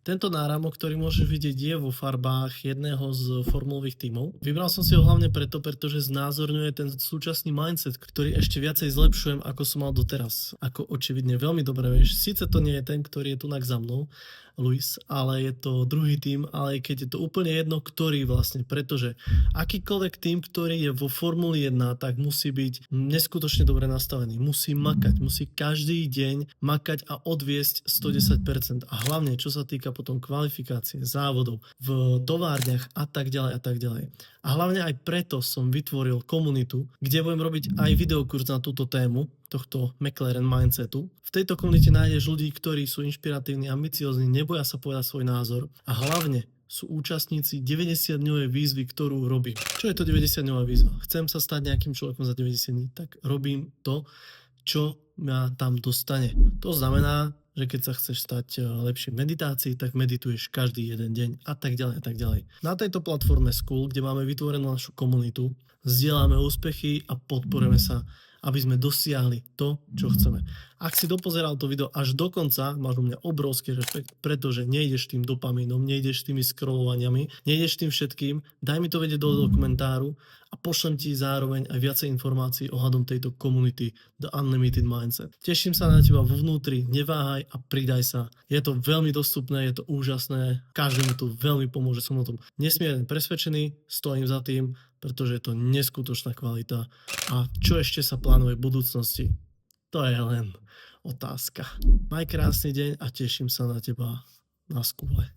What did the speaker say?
Tento náramok, ktorý môžeš vidieť, je vo farbách jedného z formulových tímov. Vybral som si ho hlavne preto, pretože znázorňuje ten súčasný mindset, ktorý ešte viacej zlepšujem, ako som mal doteraz. Ako očividne veľmi dobre vieš, síce to nie je ten, ktorý je tu za mnou, Luis, ale je to druhý tím, ale keď je to úplne jedno, ktorý vlastne, pretože akýkoľvek tím, ktorý je vo Formuli 1, tak musí byť neskutočne dobre nastavený, musí makať, musí každý deň makať a odviesť 110%. A hlavne, čo sa týka potom kvalifikácie, závodov, v továrniach a tak ďalej a tak ďalej. A hlavne aj preto som vytvoril komunitu, kde budem robiť aj videokurs na túto tému, tohto McLaren mindsetu. V tejto komunite nájdeš ľudí, ktorí sú inšpiratívni, ambiciózni, neboja sa povedať svoj názor a hlavne sú účastníci 90-dňovej výzvy, ktorú robím. Čo je to 90-dňová výzva? Chcem sa stať nejakým človekom za 90 dní, tak robím to, čo ma tam dostane. To znamená, že keď sa chceš stať lepším v meditácii, tak medituješ každý jeden deň a tak ďalej a tak ďalej. Na tejto platforme School, kde máme vytvorenú našu komunitu, zdieľame úspechy a podporujeme sa, aby sme dosiahli to, čo chceme. Ak si dopozeral to video až do konca, máš u mňa obrovský rešpekt, pretože nejdeš tým dopamínom, nejdeš tými scrollovaniami, nejdeš tým všetkým, daj mi to vedieť do komentáru a pošlem ti zároveň aj viacej informácií ohľadom tejto komunity The Unlimited Mindset. Teším sa na teba vo vnútri, neváhaj a pridaj sa. Je to veľmi dostupné, je to úžasné, každému to veľmi pomôže, som o tom nesmierne presvedčený, stojím za tým, pretože je to neskutočná kvalita. A čo ešte sa plánuje v budúcnosti? To je len otázka. Maj krásny deň a teším sa na teba na skúle.